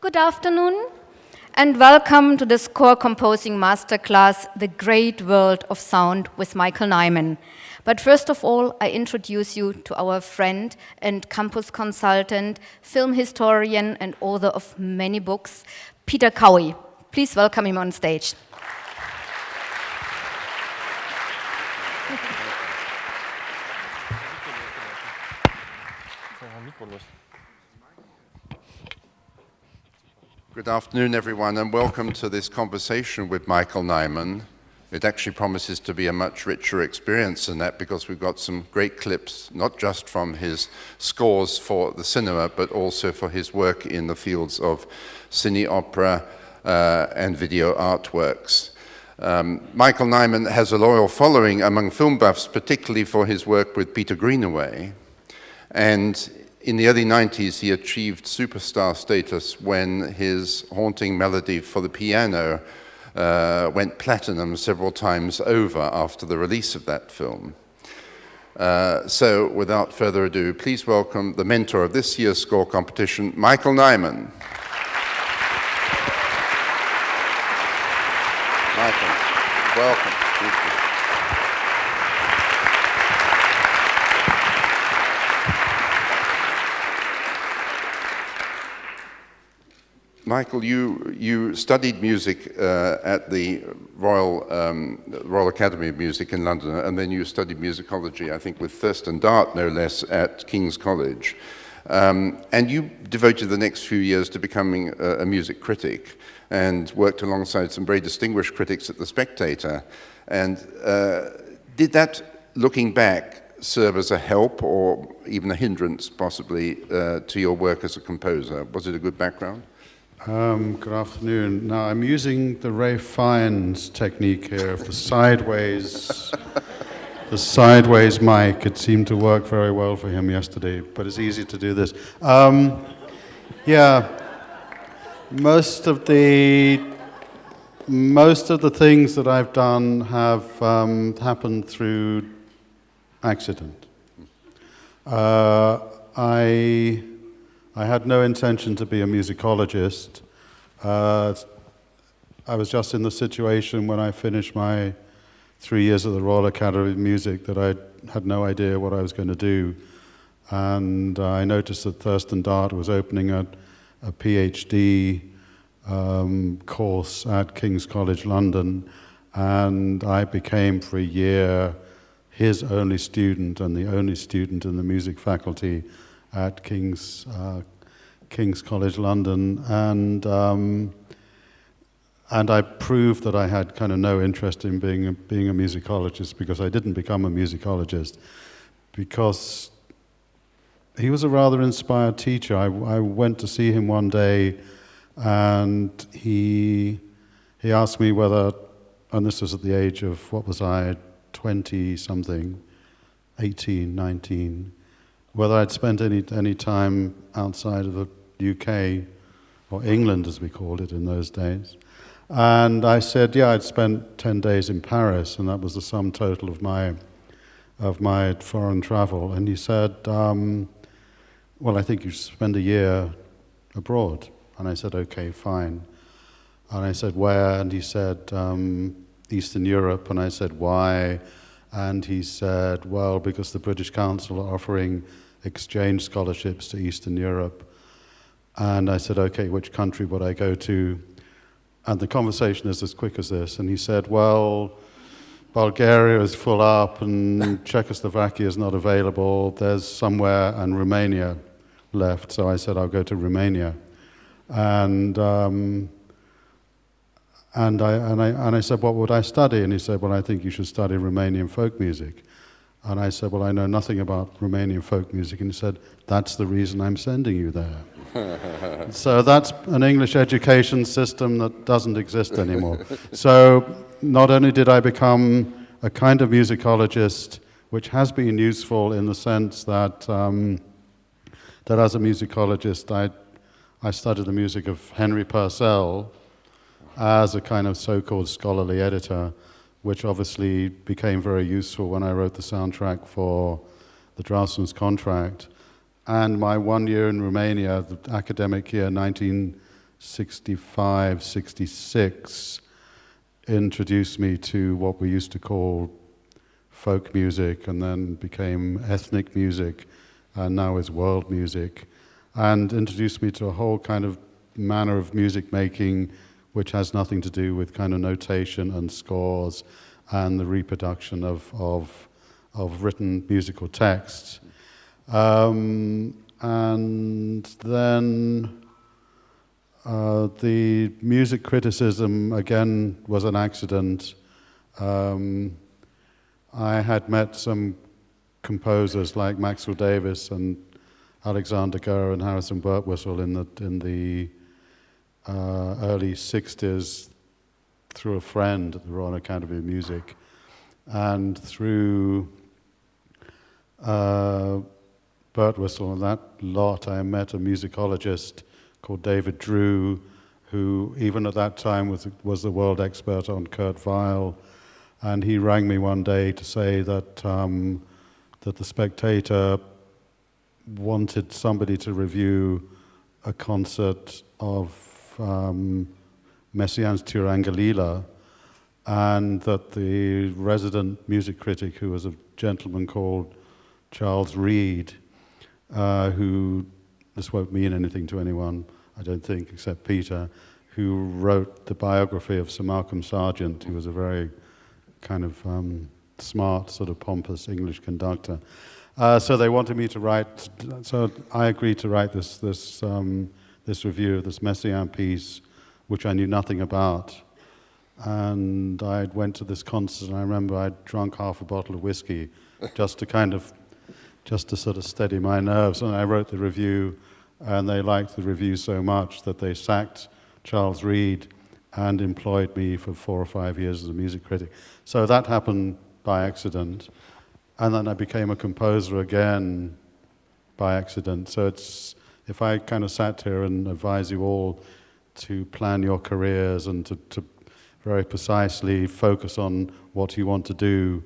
Good afternoon, and welcome to the score composing masterclass, The Great World of Sound with Michael Nyman. But first of all, I introduce you to our friend and campus consultant, film historian, and author of many books, Peter Cowie. Please welcome him on stage. Good afternoon, everyone, and welcome to this conversation with Michael Nyman. It actually promises to be a much richer experience than that because we've got some great clips, not just from his scores for the cinema, but also for his work in the fields of cine opera and video artworks. Michael Nyman has a loyal following among film buffs, particularly for his work with Peter Greenaway. And in the early 90s, he achieved superstar status when his haunting melody for the piano went platinum several times over after the release of that film. So without further ado, please welcome the mentor of this year's score competition, Michael Nyman. Michael, welcome. Thank you. Michael, you studied music at the Royal Academy of Music in London, and then you studied musicology, I think, with Thurston Dart, no less, at King's College. And you devoted the next few years to becoming a music critic and worked alongside some very distinguished critics at The Spectator. And did that, looking back, serve as a help or even a hindrance, possibly, to your work as a composer? Was it a good background? Good afternoon. Now, I'm using the Ray Fiennes technique here of the sideways mic. It seemed to work very well for him yesterday, but it's easy to do this. Yeah, most of the things that I've done have happened through accident. I had no intention to be a musicologist. I was just in the situation when I finished my 3 years at the Royal Academy of Music that I had no idea what I was going to do. And I noticed that Thurston Dart was opening a PhD course at King's College London, and I became for a year his only student and the only student in the music faculty at King's College London, and I proved that I had kind of no interest in being a musicologist, because I didn't become a musicologist because he was a rather inspired teacher. I went to see him one day, and he asked me whether, and this was at the age of, what was I, 20-something, 18, 19, whether I'd spent any time outside of the UK, or England as we called it in those days. And I said, yeah, I'd spent 10 days in Paris, and that was the sum total of my foreign travel. And he said, well, I think you should spend a year abroad. And I said, okay, fine. And I said, where? And he said, Eastern Europe. And I said, why? And he said, well, because the British Council are offering exchange scholarships to Eastern Europe. And I said, okay, which country would I go to? And the conversation is as quick as this. And he said, well, Bulgaria is full up and Czechoslovakia is not available. There's somewhere, and Romania left. So I said, I'll go to Romania. And I said, what would I study? And he said, well, I think you should study Romanian folk music. And I said, well, I know nothing about Romanian folk music. And he said, that's the reason I'm sending you there. So that's an English education system that doesn't exist anymore. So not only did I become a kind of musicologist, which has been useful in the sense that that as a musicologist, I studied the music of Henry Purcell as a kind of so-called scholarly editor, which obviously became very useful when I wrote the soundtrack for The Draftsman's Contract. And my 1 year in Romania, the academic year 19 65, 66, introduced me to what we used to call folk music, and then became ethnic music, and now is world music, and introduced me to a whole kind of manner of music making which has nothing to do with kind of notation and scores and the reproduction of written musical texts. And then the music criticism, again, was an accident. I had met some composers like Maxwell Davis and Alexander Goer and Harrison Birtwistle in the early 60s through a friend at the Royal Academy of Music. And through Birtwistle and that lot, I met a musicologist called David Drew, who even at that time was the world expert on Kurt Weill. And he rang me one day to say that that the Spectator wanted somebody to review a concert of Messiaen's Turangalila, and that the resident music critic, who was a gentleman called Charles Reed, who, this won't mean anything to anyone, I don't think, except Peter, who wrote the biography of Sir Malcolm Sargent, who was a very kind of smart, sort of pompous English conductor. So they wanted me to write, so I agreed to write this review of this Messiaen piece, which I knew nothing about. And I went to this concert, and I remember I'd drunk half a bottle of whiskey just to sort of steady my nerves. And I wrote the review, and they liked the review so much that they sacked Charles Reed and employed me for 4 or 5 years as a music critic. So that happened by accident. And then I became a composer again by accident. So it's, if I kind of sat here and advise you all to plan your careers and to very precisely focus on what you want to do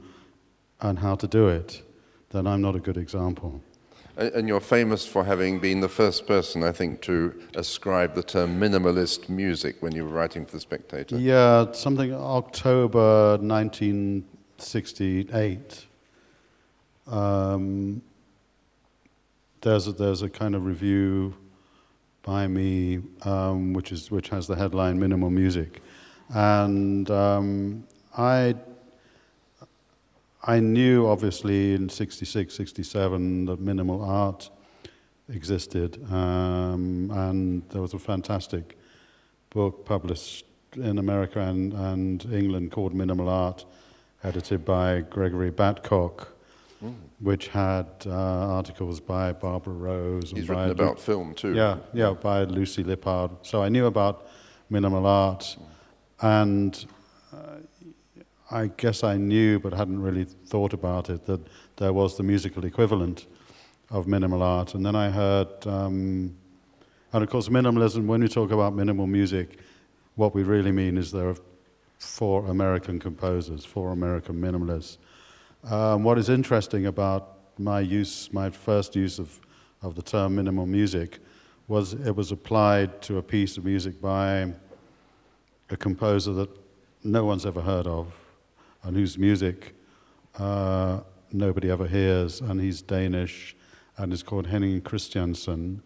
and how to do it, then I'm not a good example. And you're famous for having been the first person, I think, to ascribe the term minimalist music when you were writing for The Spectator. Yeah, something October 1968. There's a kind of review by me which has the headline "Minimal Music," and I knew obviously in '66, '67 that minimal art existed, and there was a fantastic book published in America and England called Minimal Art, edited by Gregory Batcock. Which had articles by Barbara Rose. He's written about film too. Yeah, by Lucy Lippard. So I knew about minimal art, and I guess I knew, but hadn't really thought about it, that there was the musical equivalent of minimal art. And then I heard, and of course minimalism, when we talk about minimal music, what we really mean is there are 4 American composers, 4 American minimalists. What is interesting about my first use of the term minimal music was it was applied to a piece of music by a composer that no one's ever heard of and whose music nobody ever hears, and he's Danish and is called Henning Christiansen.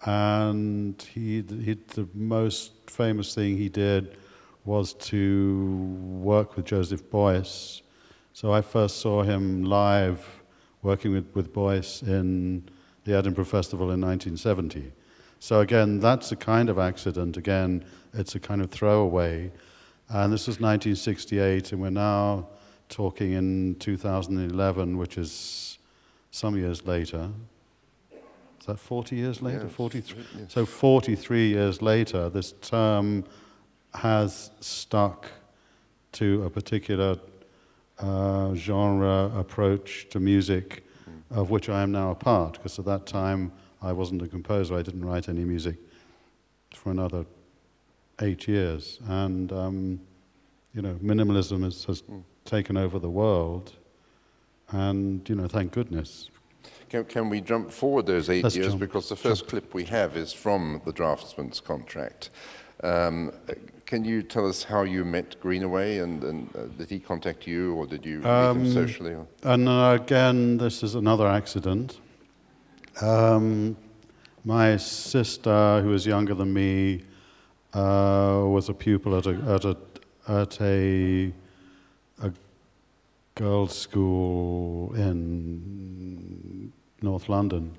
And the most famous thing he did was to work with Joseph Beuys. So I first saw him live working with Beuys in the Edinburgh Festival in 1970. So again, that's a kind of accident. Again, it's a kind of throwaway. And this was 1968, and we're now talking in 2011, which is some years later. Is that 40 years later? Yes. 43. Yes. So 43 years later, this term has stuck to a particular genre approach to music, of which I am now a part, because at that time I wasn't a composer. I didn't write any music for another 8 years. And, minimalism has taken over the world, and, thank goodness. Can we jump forward those 8 Let's years? jump. Because the first clip we have is from the draftsman's contract. Can you tell us how you met Greenaway, and did he contact you, or did you meet him socially? Or? And again, this is another accident. My sister, who is younger than me, was a pupil at a girls' school in North London.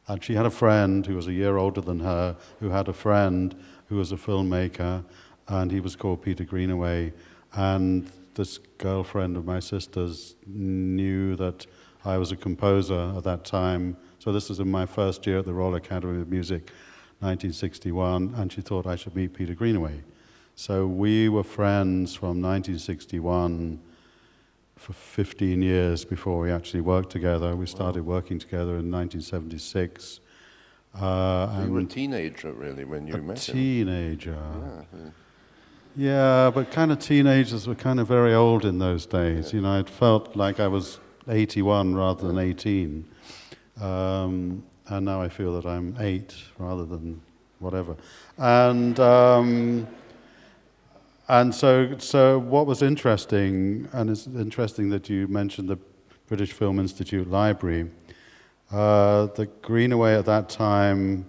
And she had a friend who was a year older than her, who had a friend who was a filmmaker, and he was called Peter Greenaway. And this girlfriend of my sister's knew that I was a composer at that time. So this was in my first year at the Royal Academy of Music, 1961, and she thought I should meet Peter Greenaway. So we were friends from 1961 for 15 years before we actually worked together. We started working together in 1976. You were a teenager, really, when you met him. Teenager. Yeah, but kind of teenagers were kind of very old in those days. You know, it felt like I was 81 rather than 18. And now I feel that I'm 8 rather than whatever. And so what was interesting, and it's interesting that you mentioned the British Film Institute Library. The Greenaway at that time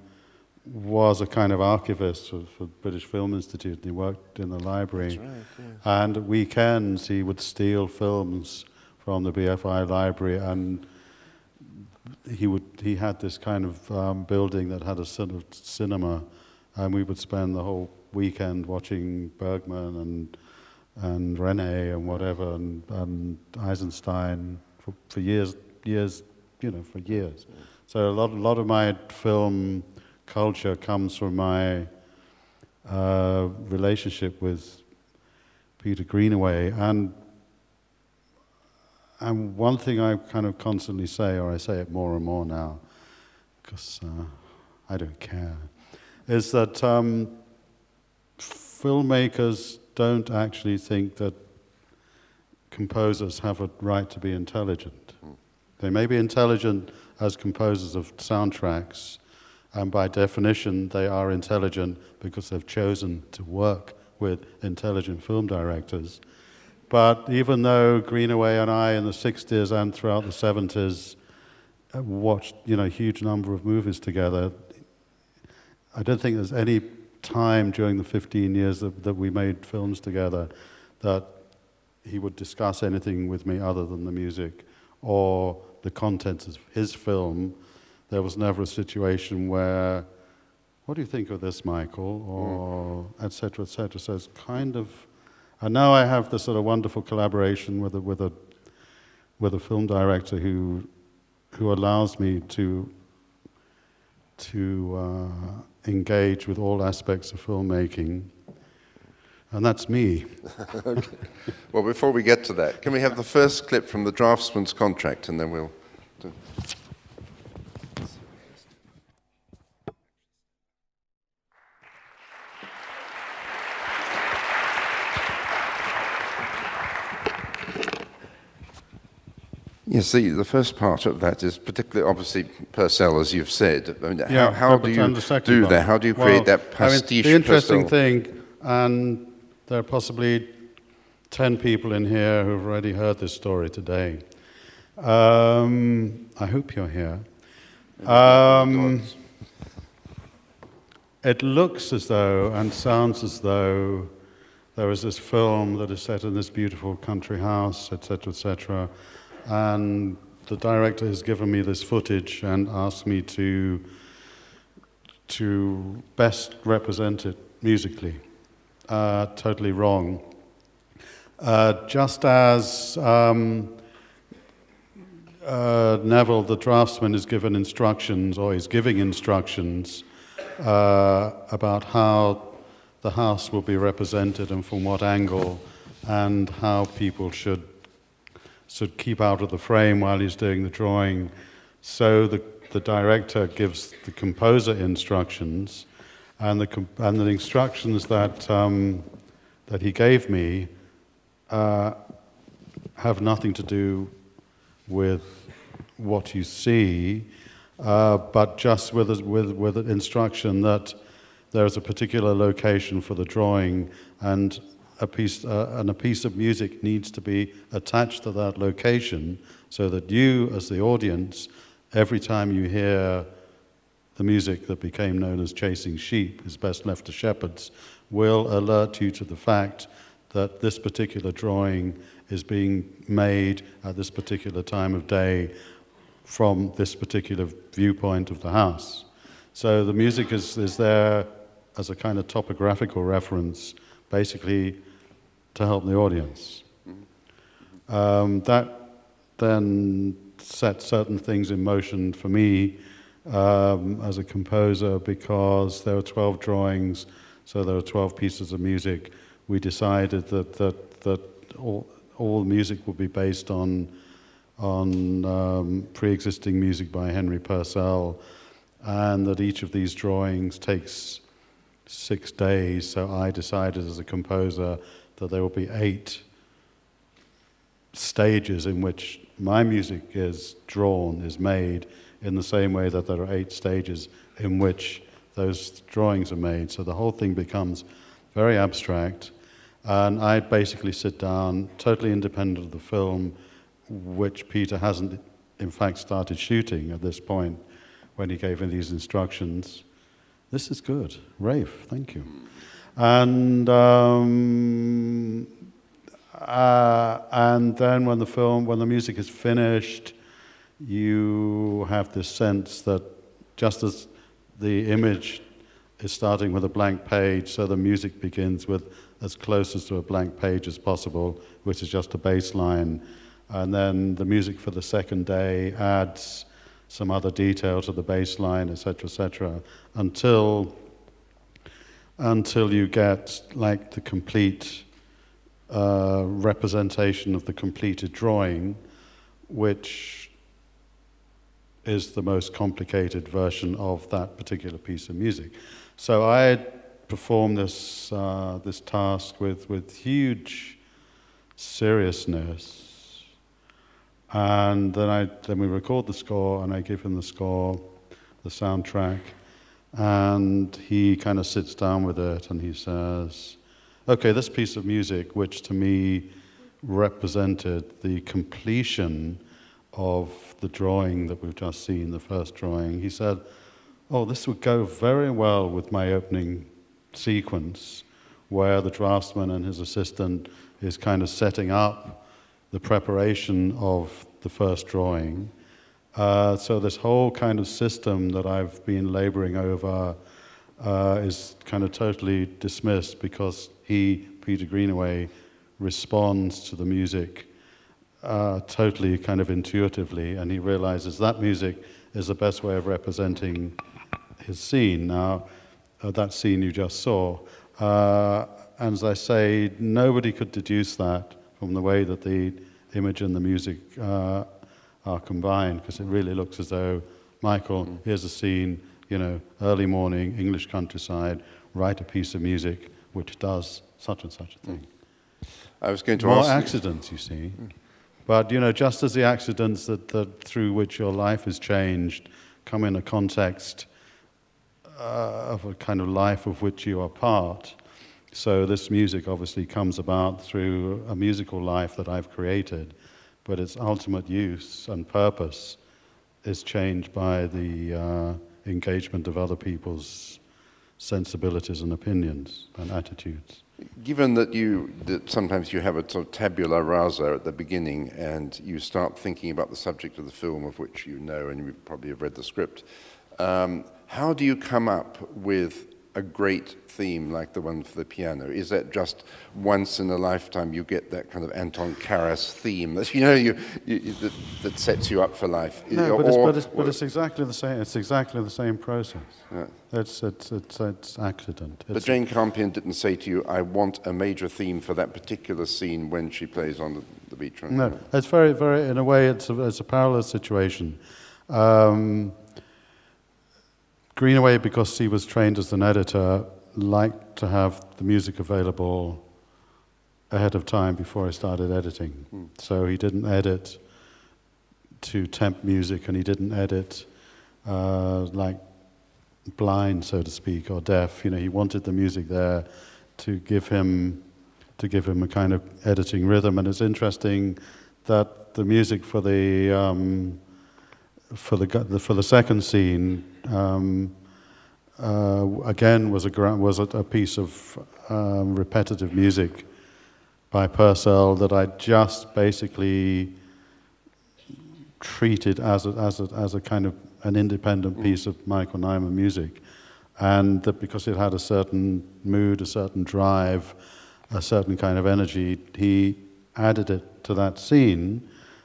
was a kind of archivist for British Film Institute. He worked in the library. That's right, yes. And at weekends he would steal films from the BFI library, and he had this kind of building that had a sort of cinema, and we would spend the whole weekend watching Bergman and René and whatever and Eisenstein for years, for years. So a lot of my film culture comes from my relationship with Peter Greenaway. And one thing I kind of constantly say, or I say it more and more now, because I don't care, is that filmmakers don't actually think that composers have a right to be intelligent. They may be intelligent as composers of soundtracks, and by definition they are intelligent because they've chosen to work with intelligent film directors. But even though Greenaway and I in the 60s and throughout the 70s watched a huge number of movies together, I don't think there's any time during the 15 years that we made films together that he would discuss anything with me other than the music or the contents of his film. There was never a situation where, what do you think of this, Michael? Or et cetera, et cetera. So it's kind of, and now I have this sort of wonderful collaboration with a film director who allows me to engage with all aspects of filmmaking, and that's me. Okay. Well, before we get to that, can we have the first clip from the draftsman's contract, and then we'll do. Yes, the first part of that is particularly, obviously, Purcell, as you've said. I mean, how do you do that? How do you create that pastiche? The interesting thing, and there are possibly 10 people in here who've already heard this story today. I hope you're here. It looks as though, and sounds as though, there is this film that is set in this beautiful country house, etc., etc., and the director has given me this footage and asked me to best represent it musically. Totally wrong. Just as Neville, the draftsman, is given instructions, or is giving instructions about how the house will be represented and from what angle, and how people should keep out of the frame while he's doing the drawing. So the director gives the composer instructions, and the instructions that he gave me have nothing to do with what you see, but just with an instruction that there is a particular location for the drawing, and a piece of music needs to be attached to that location, so that you, as the audience, every time you hear the music that became known as Chasing Sheep, is best left to shepherds, will alert you to the fact that this particular drawing is being made at this particular time of day from this particular viewpoint of the house. So the music is there as a kind of topographical reference, basically to help the audience. That then set certain things in motion for me as a composer, because there were 12 drawings, so there were 12 pieces of music. We decided that all music would be based on pre-existing music by Henry Purcell, and that each of these drawings takes 6 days. So I decided as a composer that there will be 8 stages in which my music is drawn, is made, in the same way that there are 8 stages in which those drawings are made. So the whole thing becomes very abstract, and I basically sit down, totally independent of the film, which Peter hasn't in fact started shooting at this point when he gave me these instructions. This is good. Rafe, thank you. And then when the music is finished, you have this sense that just as the image is starting with a blank page, so the music begins with as close to a blank page as possible, which is just a bass line. And then the music for the second day adds some other detail to the bass line, etc., until you get like the complete representation of the completed drawing, which is the most complicated version of that particular piece of music. So I performed this task with huge seriousness. And then we record the score, and I give him the score, the soundtrack, and he kind of sits down with it, and he says, okay, this piece of music, which to me represented the completion of the drawing that we've just seen, the first drawing, he said, oh, this would go very well with my opening sequence, where the draftsman and his assistant is kind of setting up the preparation of the first drawing. So this whole kind of system that I've been laboring over is kind of totally dismissed, because Peter Greenaway, responds to the music totally kind of intuitively, and he realizes that music is the best way of representing his scene. Now, that scene you just saw, and as I say, nobody could deduce that from the way that the image and the music are combined, because it really looks as though, Michael, here's a scene, early morning, English countryside, write a piece of music which does such and such a thing. I was going to More ask accidents, you see. But, just as the accidents that through which your life is changed come in a context of a kind of life of which you are part, so this music obviously comes about through a musical life that I've created, but its ultimate use and purpose is changed by the engagement of other people's sensibilities and opinions and attitudes. Given that sometimes you have a sort of tabula rasa at the beginning, and you start thinking about the subject of the film, of which you know, and you probably have read the script, how do you come up with a great theme like the one for the piano? Is that just once in a lifetime you get that kind of Anton Karas theme that that sets you up for life? No, but it's exactly the same. It's exactly the same process. Yeah. It's accident. But Jane Campion didn't say to you, "I want a major theme for that particular scene when she plays on the beach." Right? No, it's very, very. In a way, it's a parallel situation. Greenaway, because he was trained as an editor, liked to have the music available ahead of time before I started editing. So he didn't edit to temp music, and he didn't edit like blind, so to speak, or deaf. You know, he wanted the music there to give him a kind of editing rhythm. And it's interesting that the music for the second scene again was a piece of repetitive music by Purcell that I just basically treated as a kind of an independent piece of Michael Nyman music, and that because it had a certain mood, a certain drive, a certain kind of energy, he added it to that scene,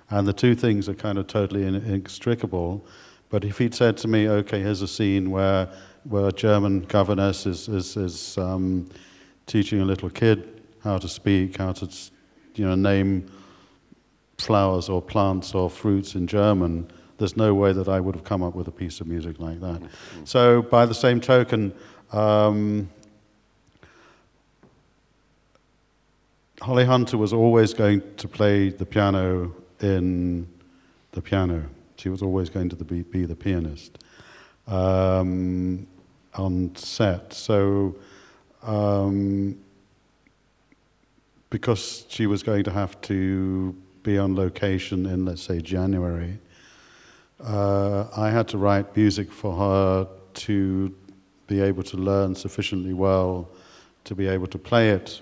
and the two things are kind of totally inextricable. But if he'd said to me, okay, here's a scene where a German governess is teaching a little kid how to speak, how to name flowers or plants or fruits in German, there's no way that I would have come up with a piece of music like that. Mm-hmm. So by the same token, Holly Hunter was always going to play the piano in the piano. She was always going to be the pianist on set. So because she was going to have to be on location in, let's say, January, I had to write music for her to be able to learn sufficiently well to be able to play it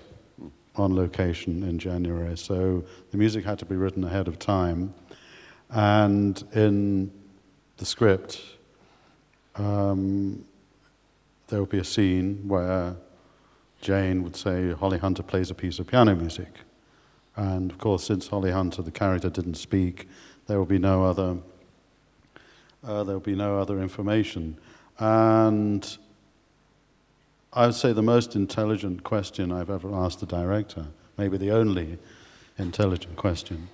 on location in January. So the music had to be written ahead of time. And in the script, there would be a scene where Jane would say, Holly Hunter plays a piece of piano music. And of course, since Holly Hunter, the character, didn't speak, there will be no other information. And I would say the most intelligent question I've ever asked a director, maybe the only intelligent question,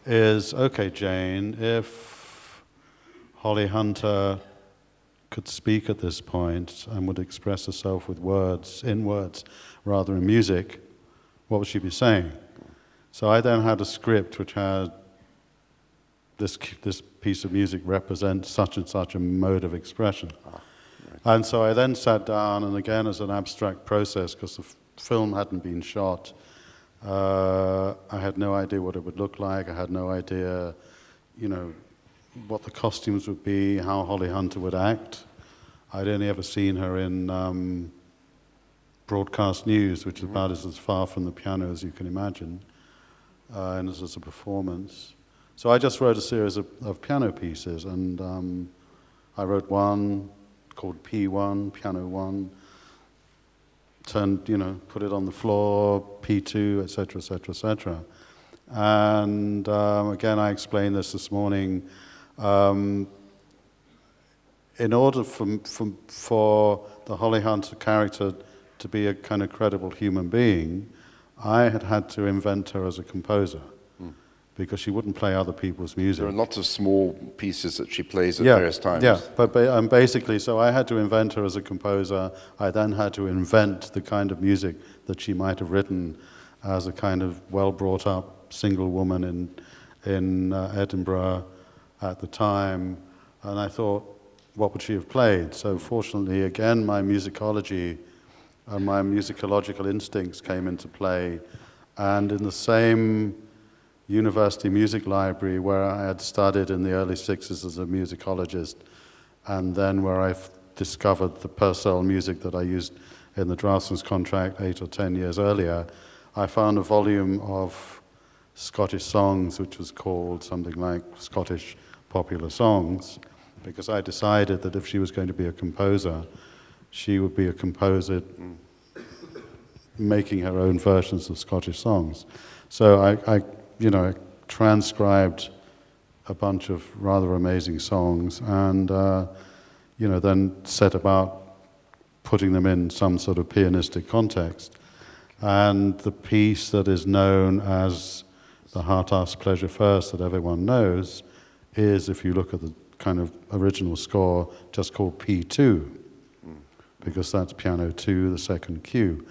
is, okay, Jane, if Holly Hunter could speak at this point and would express herself with words, in words, rather than music, what would she be saying? So I then had a script which had this piece of music represents such and such a mode of expression. And so I then sat down, and again as an abstract process, because the film hadn't been shot, I had no idea what it would look like. I had no idea, what the costumes would be, how Holly Hunter would act. I'd only ever seen her in broadcast news, which is about as far from the piano as you can imagine, and as a performance. So I just wrote a series of piano pieces, and I wrote one called P1, Piano 1, put it on the floor, P2, etc., etc., etc. And again, I explained this morning. In order for the Holly Hunter character to be a kind of credible human being, I had to invent her as a composer, because she wouldn't play other people's music. There are lots of small pieces that she plays at various times. Yeah, but basically, so I had to invent her as a composer. I then had to invent the kind of music that she might have written as a kind of well-brought-up single woman in Edinburgh at the time. And I thought, what would she have played? So fortunately, again, my musicology and my musicological instincts came into play. And in the same university music library where I had studied in the early 60s as a musicologist, and then where I discovered the Purcell music that I used in the Draftsman's Contract 8 or 10 years earlier, I found a volume of Scottish songs which was called something like Scottish Popular Songs, because I decided that if she was going to be a composer, she would be a composer making her own versions of Scottish songs. So I transcribed a bunch of rather amazing songs, and then set about putting them in some sort of pianistic context. And the piece that is known as the Heart Asks Pleasure First, that everyone knows, is, if you look at the kind of original score, just called P2, because that's piano 2, the second cue.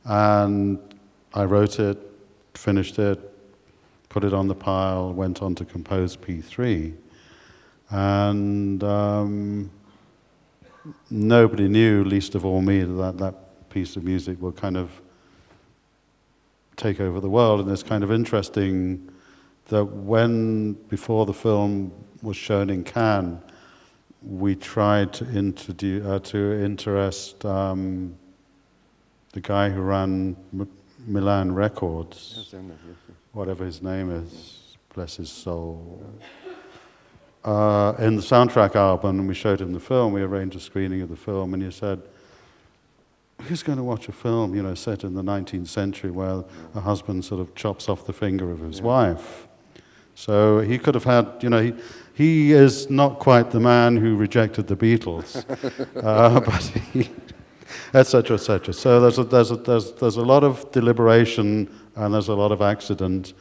And I wrote it, finished it, put it on the pile, went on to compose P3, and nobody knew, least of all me, that piece of music would kind of take over the world. And it's kind of interesting that before the film was shown in Cannes, we tried to interest the guy who ran Milan Records, whatever his name is, bless his soul, in the soundtrack album, and we showed him the film. We arranged a screening of the film, and he said, who's going to watch a film, set in the 19th century where a husband sort of chops off the finger of his wife? So he could have had, he is not quite the man who rejected the Beatles, but he, et cetera, et cetera. So there's a lot of deliberation, and there's a lot of accident,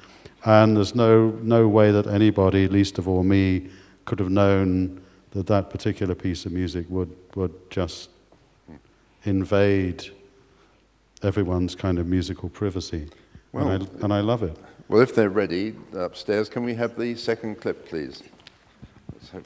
and there's no way that anybody, least of all me, could have known that particular piece of music would just invade everyone's kind of musical privacy. Well, and I love it. Well, if they're ready upstairs, can we have the second clip, please? Let's hope.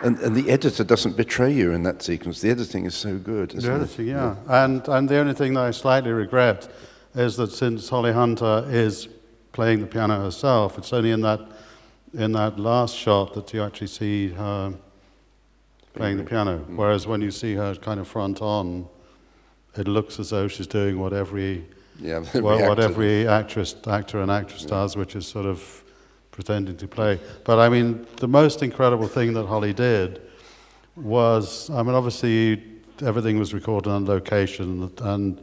And the editor doesn't betray you in that sequence. The editing is so good, isn't it? The editing, yeah. And the only thing that I slightly regret is that since Holly Hunter is playing the piano herself, it's only in that last shot that you actually see her playing the piano. Whereas when you see her kind of front on, it looks as though she's doing what every actor and actress does, which is sort of pretending to play. But I mean, the most incredible thing that Holly did was, obviously everything was recorded on location, and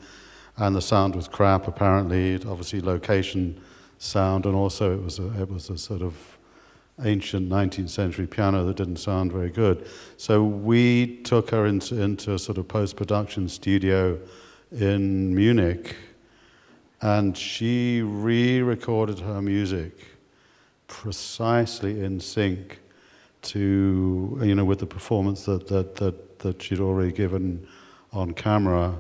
the sound was crap. Apparently, obviously location sound, and also it was a sort of ancient 19th century piano that didn't sound very good. So we took her into a sort of post-production studio in Munich, and she re-recorded her music precisely in sync to, with the performance that she'd already given on camera.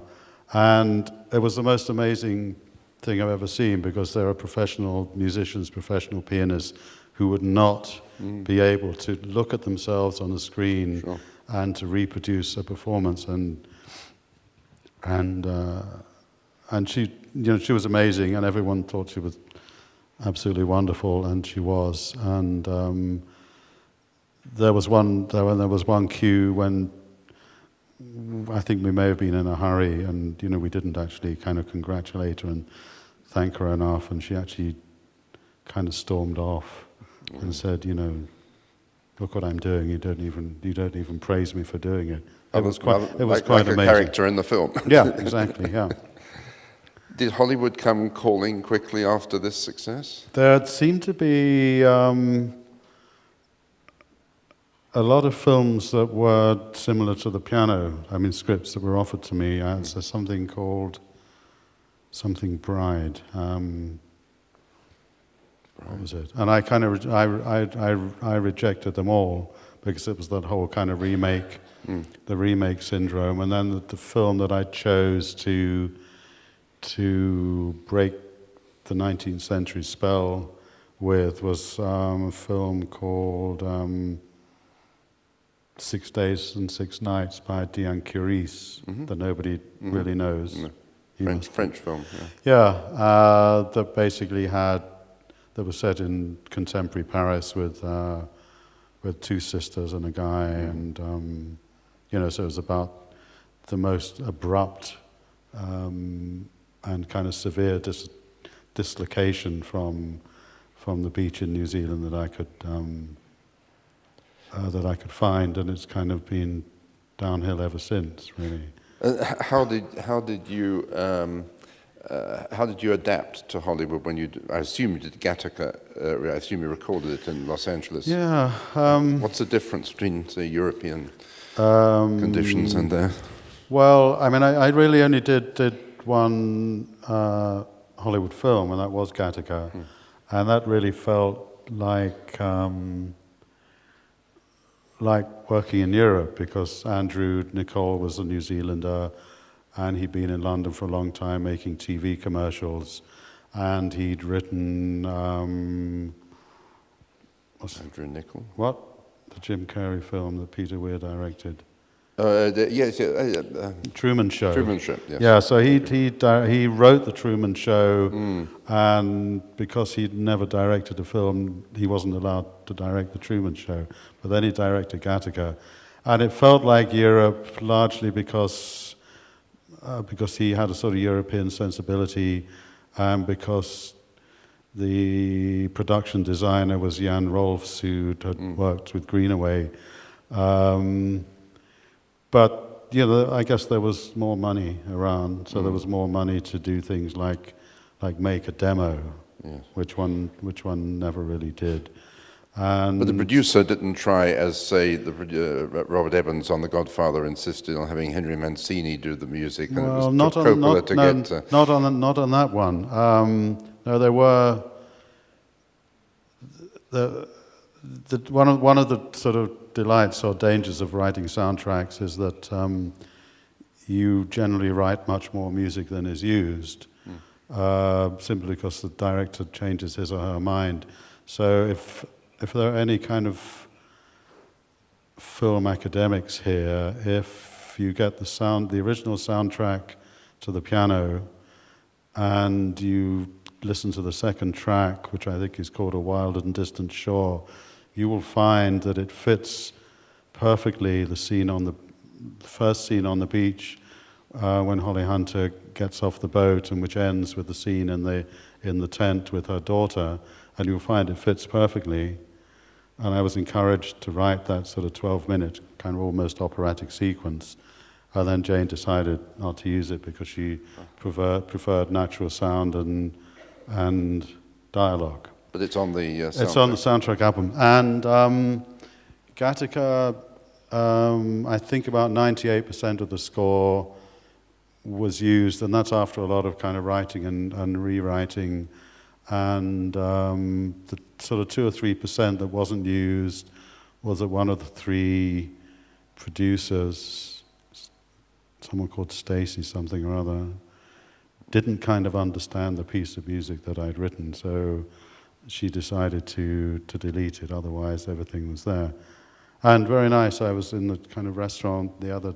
And it was the most amazing thing I've ever seen, because there are professional musicians, professional pianists who would not be able to look at themselves on the screen and to reproduce a performance. And she, she was amazing, and everyone thought she was absolutely wonderful, and she was. And there was one cue when I think we may have been in a hurry, and we didn't actually kind of congratulate her and thank her enough, and she actually kind of stormed off and said, look what I'm doing. You don't even praise me for doing it. It was quite like amazing. A character in the film. Yeah, exactly. Yeah. Did Hollywood come calling quickly after this success? There seemed to be a lot of films that were similar to the piano. Scripts that were offered to me. There's something called something Bride. What was it? And I kind of I rejected them all, because it was that whole kind of remake, the remake syndrome. And then the film that I chose to break the 19th century spell with was a film called 6 Days and 6 Nights by Diane Curis, that nobody really knows. No. French film. That basically that was set in contemporary Paris with two sisters and a guy, and so it was about the most abrupt and kind of severe dislocation from the beach in New Zealand that I could find, and it's kind of been downhill ever since, really. How did you adapt to Hollywood when you? I assume you did Gattaca. I assume you recorded it in Los Angeles. Yeah. What's the difference between, say, European conditions and there? Well, I really only did one Hollywood film, and that was Gattaca, and that really felt like like working in Europe because Andrew Nicol was a New Zealander and he'd been in London for a long time making TV commercials, and he'd written Andrew Nicol. What? The Jim Carrey film that Peter Weir directed. Yes, Truman Show. Truman Show, yes. Yeah, so he wrote The Truman Show, and because he'd never directed a film, he wasn't allowed to direct The Truman Show. But then he directed Gattaca. And it felt like Europe largely because he had a sort of European sensibility, and because the production designer was Jan Rolfs, who had worked with Greenaway. But I guess there was more money around, so there was more money to do things like make a demo, yes. which one never really did. And but the producer didn't try, as say Robert Evans on The Godfather insisted on having Henry Mancini do the music, and well, it was not Coppola on, to no, get. Not on that one. No, there were. One of the sort of delights or dangers of writing soundtracks is that you generally write much more music than is used, simply because the director changes his or her mind. So if there are any kind of film academics here, if you get the original soundtrack to the piano, and you listen to the second track, which I think is called A Wild and Distant Shore, you will find that it fits perfectly the first scene on the beach when Holly Hunter gets off the boat, and which ends with the scene in the tent with her daughter, and you'll find it fits perfectly. And I was encouraged to write that sort of 12-minute, kind of almost operatic sequence. And then Jane decided not to use it because she preferred natural sound and dialogue. But it's on the soundtrack. It's on the soundtrack album. And Gattaca, I think about 98% of the score was used, and that's after a lot of kind of writing and rewriting. And the sort of 2 or 3% that wasn't used was that one of the 3 producers, someone called Stacy something or other, didn't kind of understand the piece of music that I'd written, so she decided to delete it. Otherwise, everything was there. And very nice. I was in the kind of restaurant the other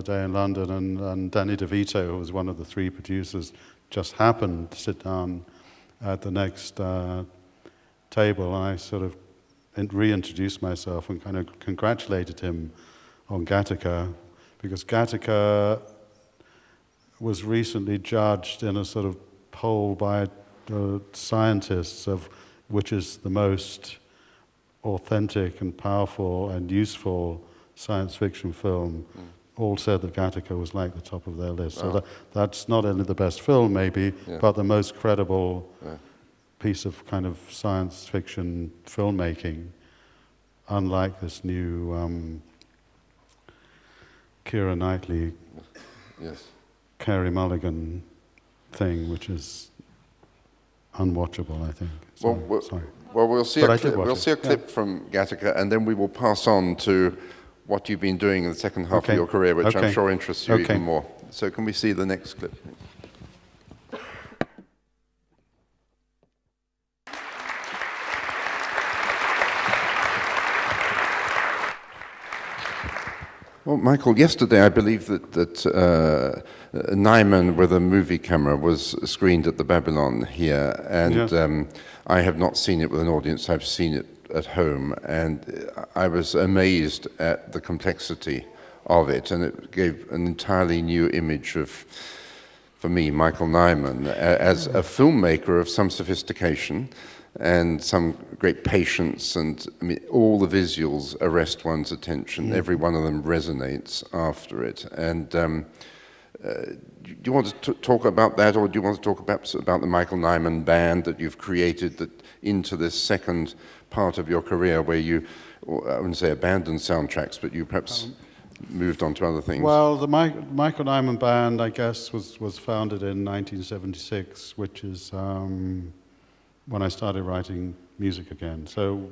day in London, and Danny DeVito, who was one of the 3 producers, just happened to sit down at the next table. And I sort of reintroduced myself and kind of congratulated him on Gattaca, because Gattaca was recently judged in a sort of poll by scientists of which is the most authentic and powerful and useful science fiction film. All said that Gattaca was like the top of their list. Wow. So that's not only the best film, maybe, but the most credible piece of kind of science fiction filmmaking, unlike this new Keira Knightley, Carey Mulligan thing, which is unwatchable, I think. Well, we'll see a clip from Gattaca, and then we will pass on to what you've been doing in the second half of your career, which I'm sure interests you even more. So can we see the next clip? Well, Michael, yesterday I believe that Nyman with a movie camera was screened at the Babylon here, and I have not seen it with an audience. I've seen it at home, and I was amazed at the complexity of it, and it gave an entirely new image of, for me, Michael Nyman as a filmmaker of some sophistication and some great patience, and I mean, all the visuals arrest one's attention. Every one of them resonates after it. And do you want to talk about that, or do you want to talk perhaps about the Michael Nyman band that you've created into this second part of your career, where you, I wouldn't say abandoned soundtracks, but you perhaps moved on to other things? Well, the Michael Nyman band, I guess, was founded in 1976, which is when I started writing music again. So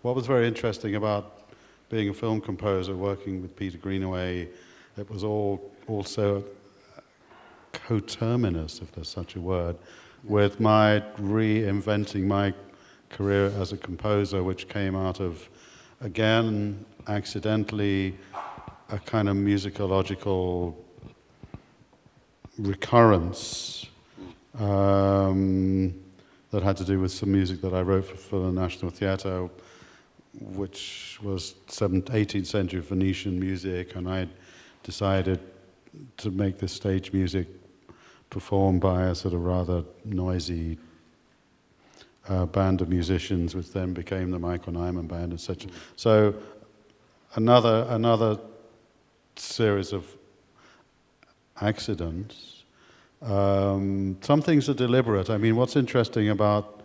what was very interesting about being a film composer, working with Peter Greenaway, it was also coterminous, if there's such a word, with my reinventing my career as a composer, which came out of, again, accidentally, a kind of musicological recurrence that had to do with some music that I wrote for the National Theatre, which was 18th century Venetian music, and I decided to make this stage music performed by a sort of rather noisy band of musicians, which then became the Michael Nyman Band, etc. So another series of accidents. Some things are deliberate. I mean, what's interesting about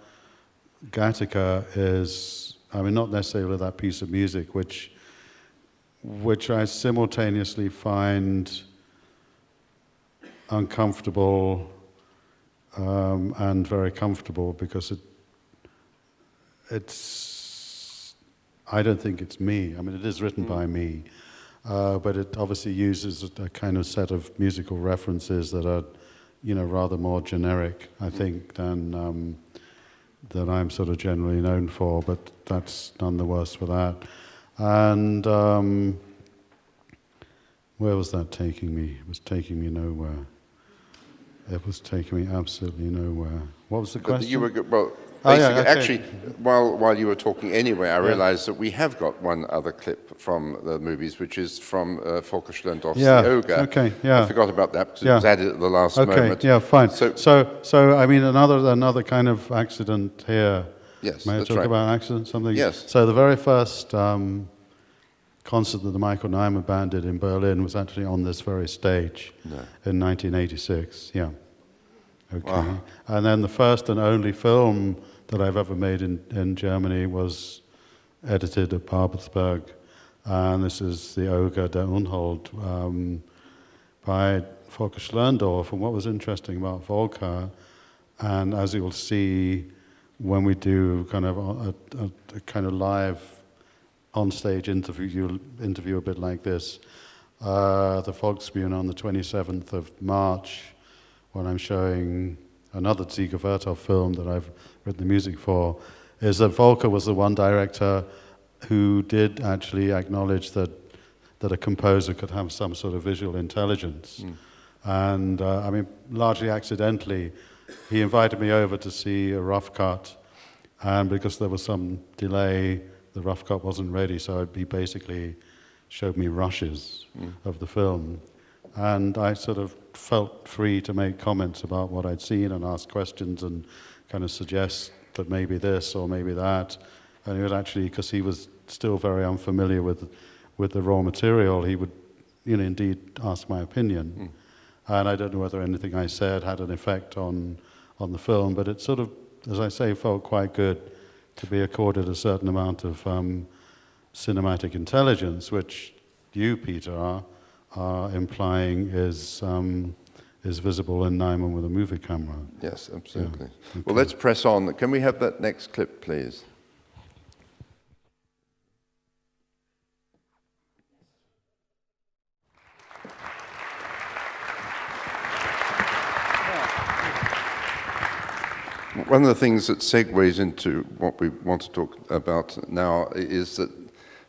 Gattaca is, I mean, not necessarily that piece of music, which I simultaneously find uncomfortable and very comfortable, because it's I don't think it's me. I mean, it is written by me, but it obviously uses a kind of set of musical references that are, rather more generic, I think, than I'm sort of generally known for. But that's none the worse for that. And where was that taking me? It was taking me nowhere. It was taking me absolutely nowhere. What was the question? You were well. Oh, yeah, okay. Actually, while you were talking anyway, I realized that we have got one other clip from the movies, which is from Volker Schlendorf's The Ogre. Okay, yeah. I forgot about that because it was added at the last moment. Okay, yeah, fine. So I mean, another kind of accident here. Yes, May I that's talk right. about accident? Something? Yes. So the very first concert that the Michael Nyman Band did in Berlin was actually on this very stage in 1986. Yeah. Okay. Wow. And then the first and only film that I've ever made in Germany was edited at Babelsberg, and this is The Ogre der Unhold by Volker Schlendorf. And what was interesting about Volker, and as you'll see when we do kind of a kind of live on-stage interview a bit like this, the Volksbühne on the 27th of March, when I'm showing another Ziege Vertov film that I've written the music for, is that Volker was the one director who did actually acknowledge that a composer could have some sort of visual intelligence. And I mean, largely accidentally, he invited me over to see a rough cut, and because there was some delay, the rough cut wasn't ready, so he basically showed me rushes of the film. And I sort of felt free to make comments about what I'd seen and ask questions and kind of suggest that maybe this or maybe that. And he would actually, because he was still very unfamiliar with the raw material, he would, indeed ask my opinion. And I don't know whether anything I said had an effect on the film, but it sort of, as I say, felt quite good to be accorded a certain amount of cinematic intelligence, which you, Peter, are implying is visible in Nyman with a movie camera. Yes, absolutely. Yeah. Okay. Well, let's press on. Can we have that next clip, please? One of the things that segues into what we want to talk about now is that,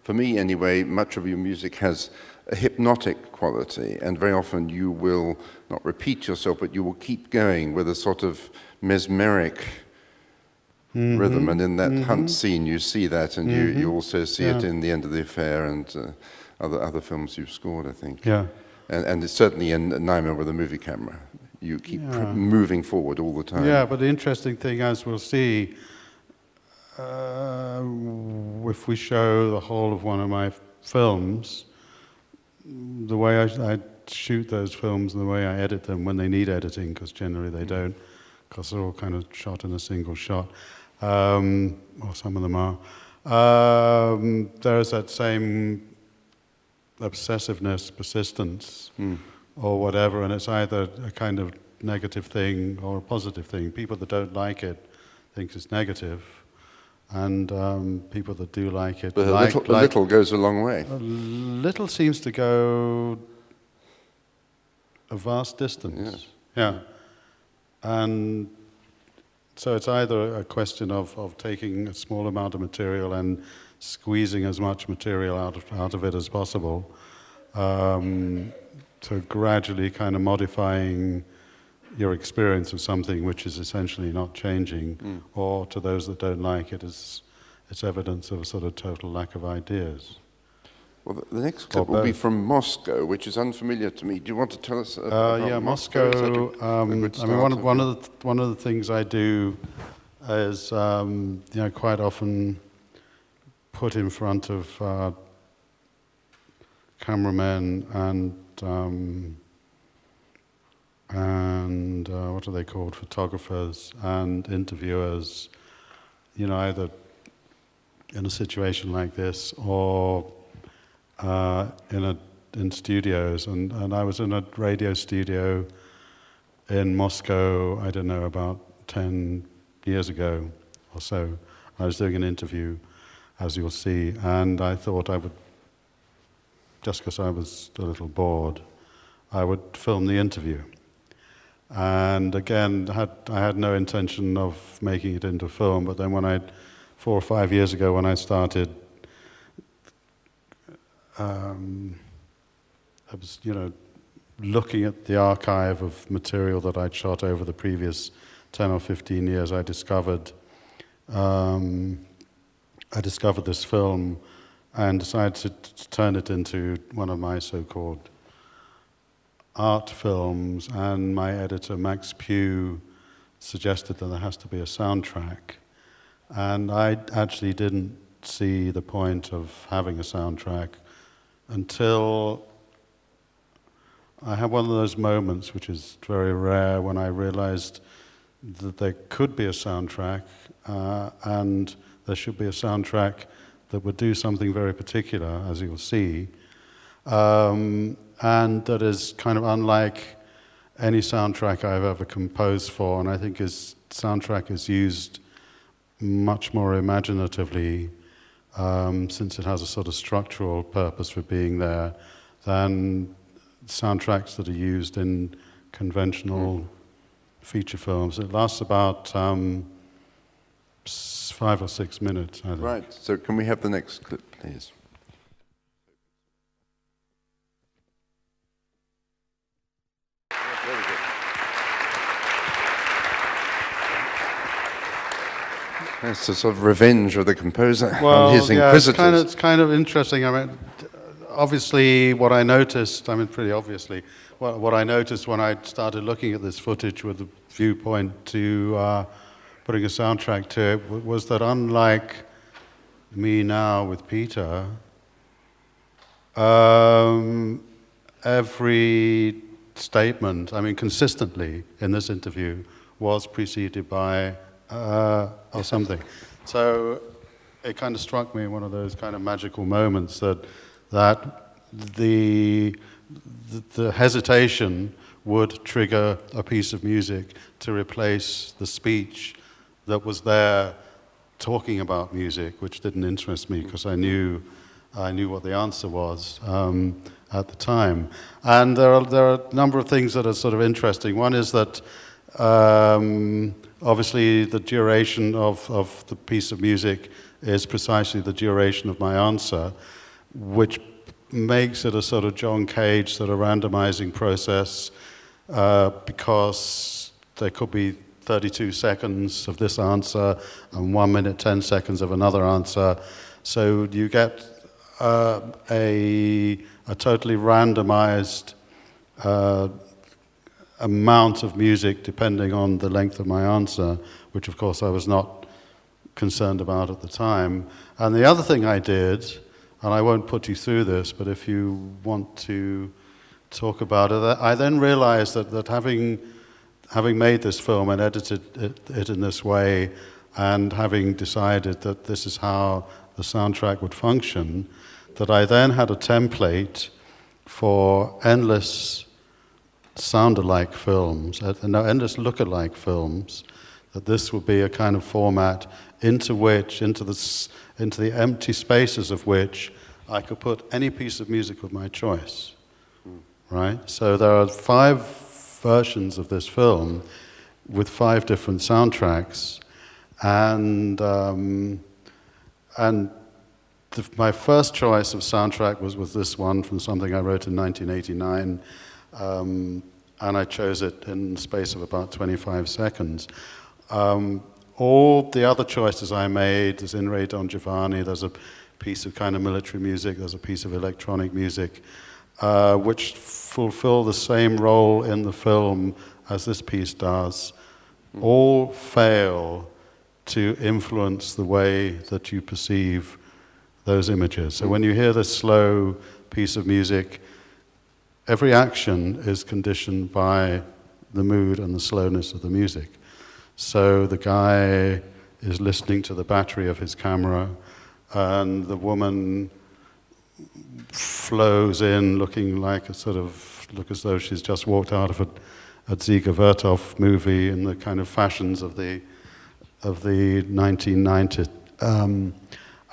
for me anyway, much of your music has a hypnotic quality, and very often you will not repeat yourself, but you will keep going with a sort of mesmeric rhythm. And in that hunt scene, you see that, and you also see it in The End of the Affair and other films you've scored, I think. Yeah. And it's certainly in Nyman with a movie camera. You keep moving forward all the time. Yeah, but the interesting thing, as we'll see, if we show the whole of one of my films, the way I shoot those films and the way I edit them when they need editing, because generally they don't, because they're all kind of shot in a single shot, or some of them are, there's that same obsessiveness, persistence, or whatever, and it's either a kind of negative thing or a positive thing. People that don't like it think it's negative, and people that do like it. But a little goes a long way. A little seems to go a vast distance. Yeah. And so it's either a question of taking a small amount of material and squeezing as much material out of it as possible, to gradually kind of modifying your experience of something which is essentially not changing, or to those that don't like it, it's evidence of a sort of total lack of ideas. Well, the next clip will be from Moscow, which is unfamiliar to me. Do you want to tell us about Moscow? I mean, one of the things I do is, quite often put in front of cameramen and what are they called? Photographers and interviewers. Either in a situation like this or in studios, and I was in a radio studio in Moscow, I don't know, about 10 years ago or so. I was doing an interview, as you'll see, and I thought I would, just because I was a little bored, I would film the interview. And again, I had no intention of making it into film, but then 4 or 5 years ago when I started, I was, looking at the archive of material that I'd shot over the previous 10 or 15 years. I discovered this film and decided to turn it into one of my so-called art films, and my editor, Max Pugh, suggested that there has to be a soundtrack. And I actually didn't see the point of having a soundtrack until I had one of those moments, which is very rare, when I realized that there could be a soundtrack, and there should be a soundtrack that would do something very particular, as you'll see, and that is kind of unlike any soundtrack I've ever composed for, and I think his soundtrack is used much more imaginatively, since it has a sort of structural purpose for being there, than soundtracks that are used in conventional feature films. It lasts about 5 or 6 minutes, I think. Right, so can we have the next clip, please? Very good. It's a sort of revenge of the composer on his inquisitors. It's kind of interesting. I mean, obviously, what I noticed, pretty obviously, what I noticed when I started looking at this footage with the viewpoint to putting a soundtrack to it was that, unlike me now with Peter, every statement, consistently in this interview, was preceded by or something. So it kind of struck me, one of those kind of magical moments, that the hesitation would trigger a piece of music to replace the speech that was there talking about music, which didn't interest me because I knew what the answer was at the time. And there are a number of things that are sort of interesting. One is that obviously the duration of the piece of music is precisely the duration of my answer, which makes it a sort of John Cage sort of randomizing process, because there could be 32 seconds of this answer and 1 minute, 10 seconds of another answer. So you get a totally randomized amount of music depending on the length of my answer, which of course I was not concerned about at the time. And the other thing I did, and I won't put you through this, but if you want to talk about it, I then realized that having made this film and edited it in this way, and having decided that this is how the soundtrack would function, that I then had a template for endless sound-alike films, endless look-alike films, that this would be a kind of format into the empty spaces of which I could put any piece of music of my choice, right? So there are 5 versions of this film with 5 different soundtracks, and my first choice of soundtrack was this one from something I wrote in 1989, and I chose it in the space of about 25 seconds. All the other choices I made, there's In Re Don Giovanni, there's a piece of kind of military music, there's a piece of electronic music, which fulfill the same role in the film as this piece does, all fail to influence the way that you perceive those images. So when you hear this slow piece of music, every action is conditioned by the mood and the slowness of the music. So the guy is listening to the battery of his camera, and the woman flows in looking like look as though she's just walked out of a Dziga Vertov movie in the kind of fashions of the 1990s.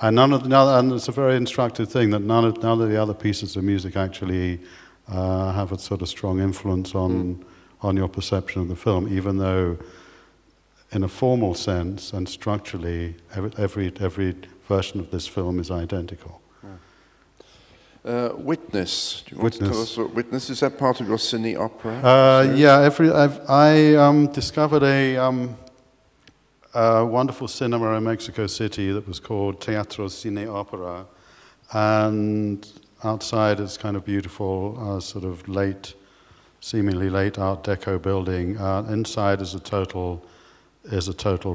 And it's a very instructive thing that none of the other pieces of music actually have a sort of strong influence on your perception of the film, even though in a formal sense and structurally every version of this film is identical. Witness. Do you want to tell us what Witness is? That part of your cine opera? I discovered a wonderful cinema in Mexico City that was called Teatro Cine Opera, and outside it's kind of beautiful, sort of seemingly late Art Deco building. Inside is a total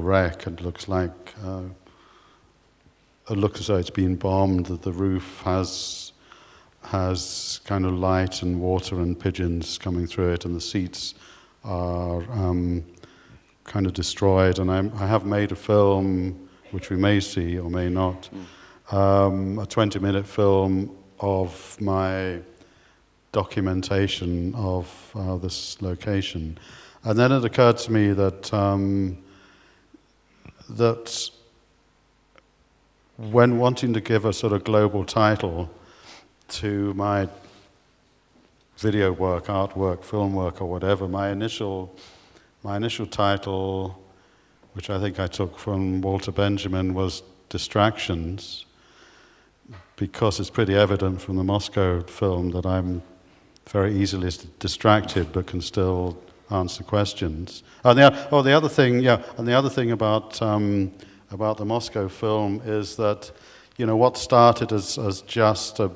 wreck. It looks like it looks as though it's been bombed. That the roof has kind of light and water and pigeons coming through it, and the seats are kind of destroyed. And I have made a film, which we may see or may not, a 20-minute film of my documentation of this location. And then it occurred to me that that when wanting to give a sort of global title to my video work, artwork, film work, or whatever, my initial title, which I think I took from Walter Benjamin, was Distractions, because it's pretty evident from the Moscow film that I'm very easily distracted but can still answer questions. And the other thing about the Moscow film is that, what started as just a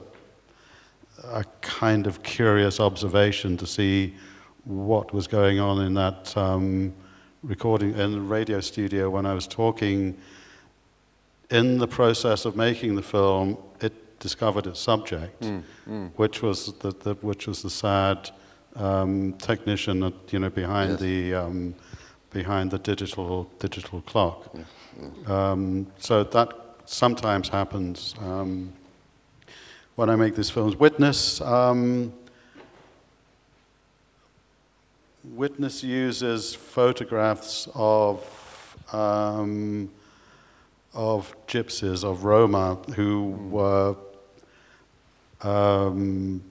kind of curious observation to see what was going on in that recording in the radio studio when I was talking. In the process of making the film, it discovered its subject, which was the sad technician, behind the digital clock. So that sometimes happens when I make these films. Witness uses photographs of gypsies, of Roma, who were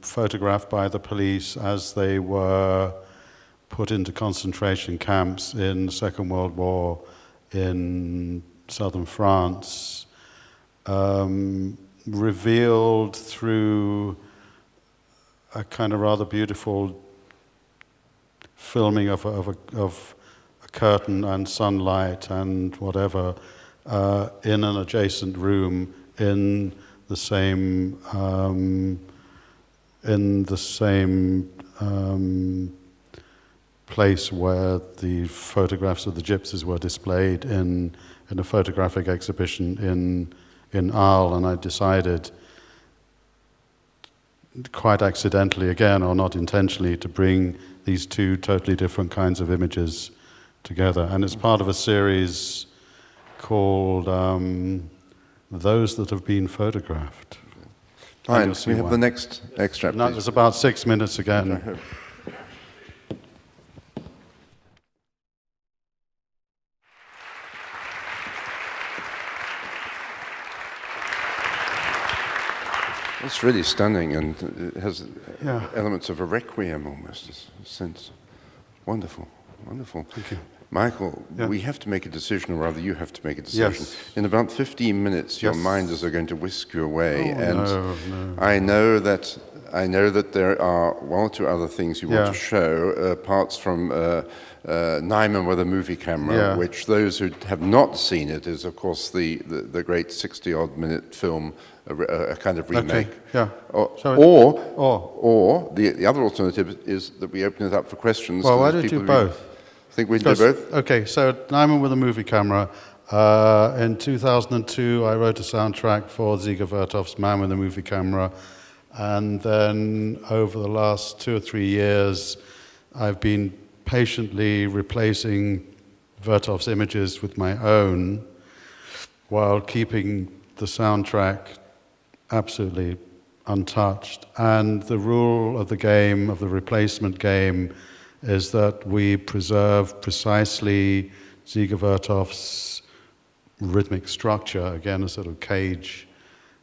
photographed by the police as they were put into concentration camps in the Second World War in southern France, revealed through a kind of rather beautiful filming of a curtain and sunlight and whatever in an adjacent room in the same place where the photographs of the gypsies were displayed in a photographic exhibition in Arles, and I decided, quite accidentally again, or not intentionally, to bring these two totally different kinds of images together. And it's part of a series called Those That Have Been Photographed. Fine, we have the next extract. No, it's about 6 minutes again. It's really stunning, and it has Yeah. elements of a requiem almost, a sense. Wonderful, wonderful. Thank you. Michael, Yeah. we have to make a decision, or rather you have to make a decision. Yes. In about 15 minutes, your Yes. minders are going to whisk you away. Oh, and no. I know that there are one or two other things you want Yeah. to show, parts from Nyman with a movie camera, Yeah. which those who have not seen it is, of course, the great 60-odd minute film, a kind of remake. Okay, yeah. Or the other alternative is that we open it up for questions. Well, to why those don't you people who both? think we can do both? Okay, so Nyman with a movie camera. In 2002, I wrote a soundtrack for Ziga Vertov's Man with a Movie Camera. And then over the last 2 or 3 years, I've been patiently replacing Vertov's images with my own while keeping the soundtrack absolutely untouched. And the rule of the game, of the replacement game, is that we preserve precisely Ziga Vertov's rhythmic structure, again, a sort of cage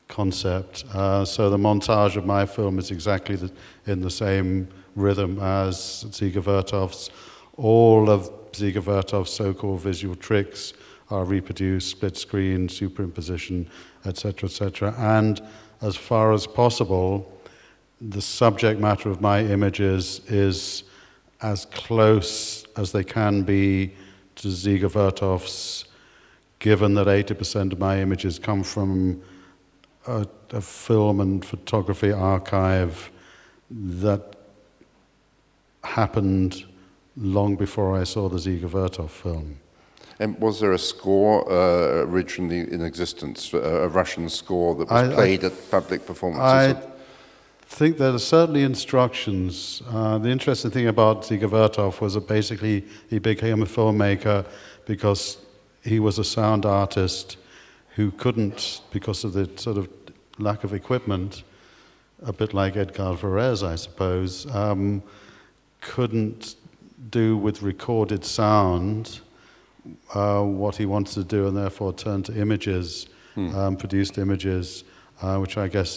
concept. So the montage of my film is exactly in the same rhythm as Ziga Vertov's. All of Ziga Vertov's so-called visual tricks are reproduced, split screen, superimposition, etc., etc. And as far as possible, the subject matter of my images is as close as they can be to Ziga Vertov's, given that 80% of my images come from a film and photography archive that happened long before I saw the Ziga Vertov film. And was there a score originally in existence, a Russian score that was played at public performances? I think there are certainly instructions. The interesting thing about Ziga Vertov was that basically he became a filmmaker because he was a sound artist who couldn't, because of the sort of lack of equipment, a bit like Edgar Varese, I suppose, couldn't do with recorded sound what he wanted to do, and therefore turned to images, produced images, which I guess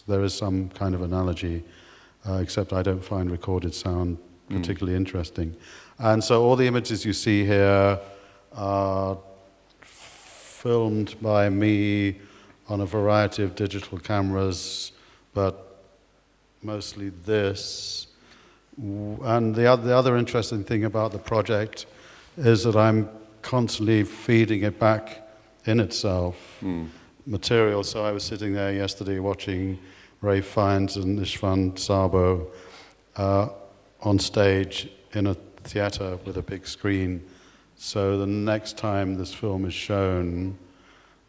there is some kind of analogy, except I don't find recorded sound particularly interesting. And so all the images you see here are filmed by me on a variety of digital cameras, but mostly this. And the other interesting thing about the project is that I'm constantly feeding it back in itself material. So I was sitting there yesterday watching Ray Fiennes and Istvan Szabo on stage in a theater with a big screen. So the next time this film is shown,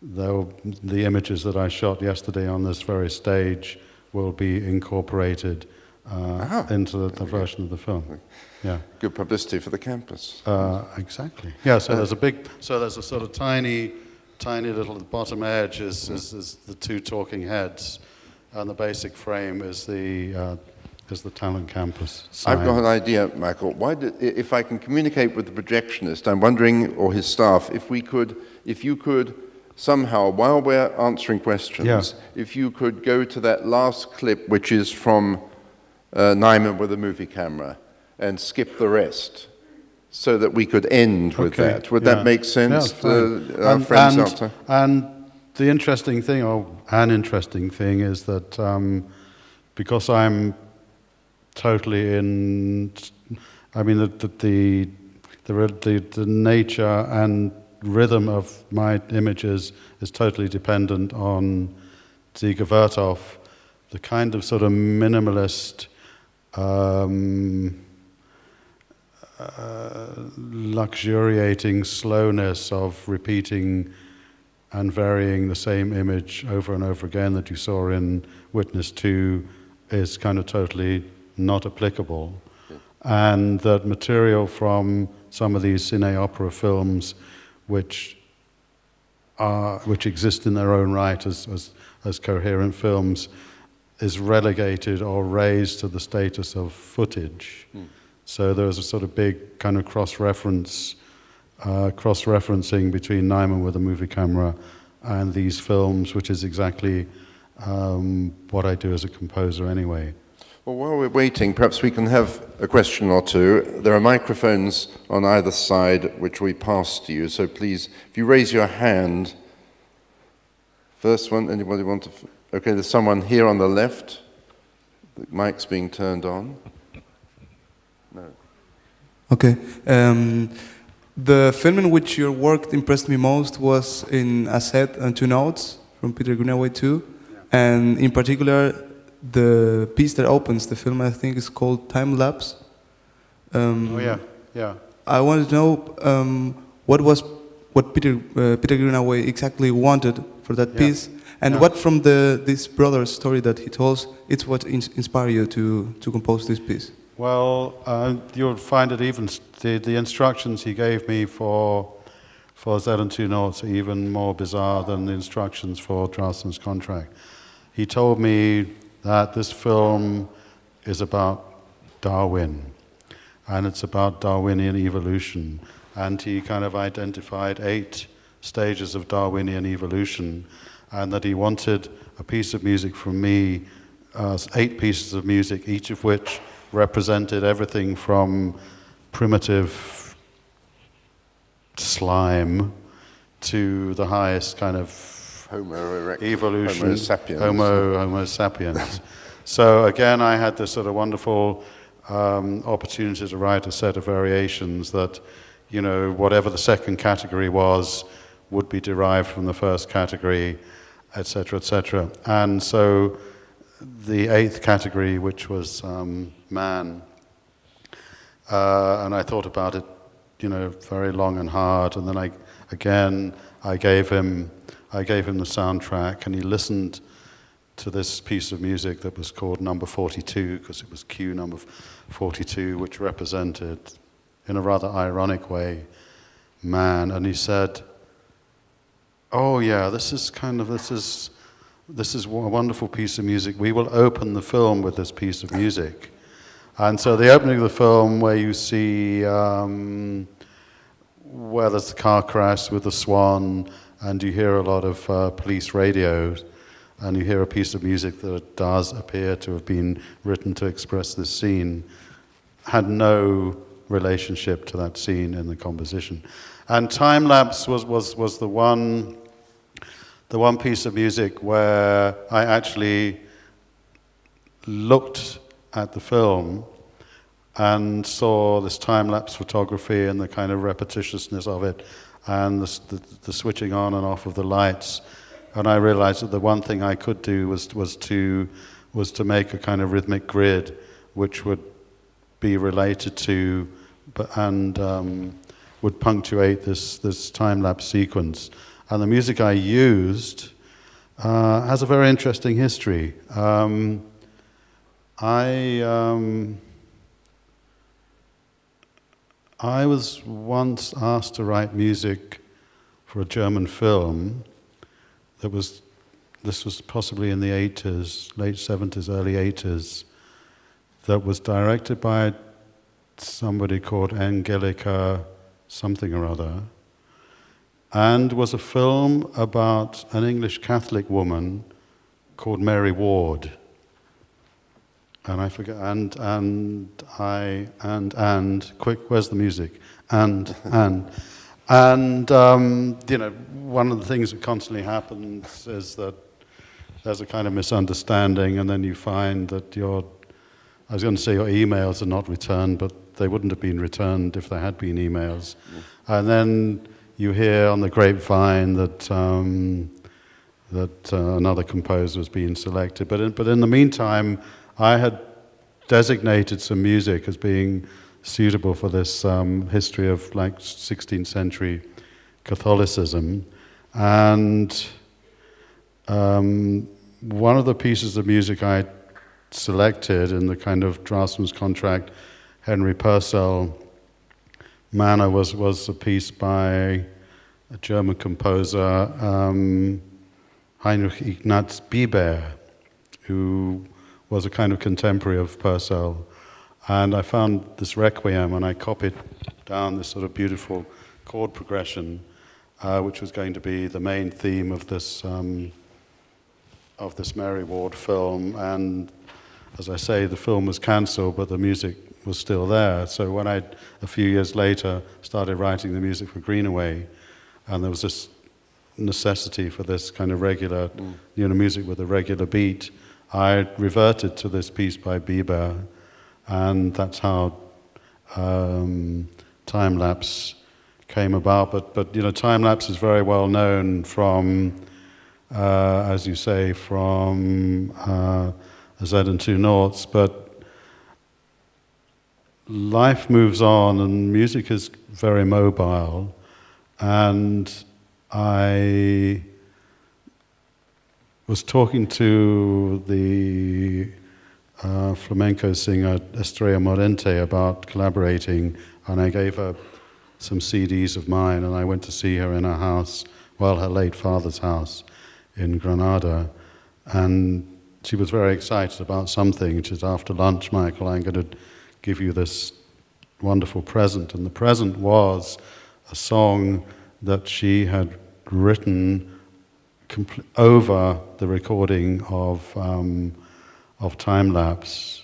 the images that I shot yesterday on this very stage will be incorporated into the version of the film. Yeah. Good publicity for the campus. Exactly. Yeah. So there's a sort of tiny little bottom edge is the two talking heads, and the basic frame is the talent campus sign. I've got an idea, Michael. If I can communicate with the projectionist, I'm wondering, or his staff, if you could somehow, while we're answering questions, if you could go to that last clip, which is from Nyman with a movie camera, and skip the rest, so that we could end with that. Would that make sense? Our friends out there? And the interesting thing, or an interesting thing, is that because I'm totally in, I mean, the nature and rhythm of my images is totally dependent on Ziga Vertov. The kind of sort of minimalist, luxuriating slowness of repeating and varying the same image over and over again that you saw in Witness 2 is kind of totally not applicable. And that material from some of these cine opera films which exist in their own right as coherent films is relegated or raised to the status of footage. So there's a sort of big kind of cross-referencing between Nyman with a movie camera and these films, which is exactly what I do as a composer anyway. Well, while we're waiting, perhaps we can have a question or two. There are microphones on either side which we pass to you, so please, if you raise your hand. First one, anybody want to? Okay, there's someone here on the left. The mic's being turned on. No. Okay. The film in which your work impressed me most was in A Set and Two Notes from Peter Greenaway too, and in particular the piece that opens the film, I think, is called Time Lapse. Yeah. I wanted to know what Peter Greenaway exactly wanted for that piece, and what from this brother's story that he tells, it's what inspired you to compose this piece. Well, you'll find it even the instructions he gave me for Z and Two Notes are even more bizarre than the instructions for Draftsman's Contract. He told me that this film is about Darwin, and it's about Darwinian evolution, and he kind of identified 8 stages of Darwinian evolution, and that he wanted a piece of music from me, 8 pieces of music, each of which represented everything from primitive slime to the highest kind of Homo erectus, evolution, Homo sapiens. Homo sapiens. So again, I had this sort of wonderful opportunity to write a set of variations that, whatever the second category was, would be derived from the first category, etc., etc. And so the 8th category, which was man, and I thought about it, very long and hard, and then I gave him the soundtrack, and he listened to this piece of music that was called Number 42, because it was Q number 42, which represented, in a rather ironic way, man, and he said, "Oh yeah, this is a wonderful piece of music. We will open the film with this piece of music." And so the opening of the film, where you see where there's the car crash with the swan, and you hear a lot of police radios, and you hear a piece of music that does appear to have been written to express this scene, had no relationship to that scene in the composition. And Time Lapse was the one piece of music where I actually looked at the film and saw this time-lapse photography and the kind of repetitiousness of it and the switching on and off of the lights. And I realized that the one thing I could do was to make a kind of rhythmic grid which would be related to and would punctuate this time-lapse sequence. And the music I used has a very interesting history. I was once asked to write music for a German film this was possibly in the 80s, late 70s, early 80s, that was directed by somebody called Angelika something or other, and was a film about an English Catholic woman called Mary Ward. And I forget, quick, where's the music? And, one of the things that constantly happens is that there's a kind of misunderstanding, and then you find that your emails are not returned, but they wouldn't have been returned if there had been emails. And then you hear on the grapevine that another composer was being selected. But in the meantime, I had designated some music as being suitable for this history of 16th century Catholicism. And one of the pieces of music I selected in the kind of Draftsman's Contract, Henry Purcell manner was a piece by a German composer, Heinrich Ignaz Biber, who was a kind of contemporary of Purcell. And I found this requiem, and I copied down this sort of beautiful chord progression, which was going to be the main theme of this of this Mary Ward film, and as I say, the film was cancelled, but the music was still there. So when I, a few years later, started writing the music for Greenaway, and there was this necessity for this kind of regular, music with a regular beat, I reverted to this piece by Bieber, and that's how Time Lapse came about. But Time Lapse is very well known from, as you say, from a Z and two noughts, but life moves on and music is very mobile, and I was talking to the flamenco singer Estrella Morente about collaborating, and I gave her some CDs of mine, and I went to see her in her house, her late father's house in Granada, and she was very excited about something. She said, after lunch, Michael, I'm going to give you this wonderful present. And the present was a song that she had written over the recording of Time Lapse.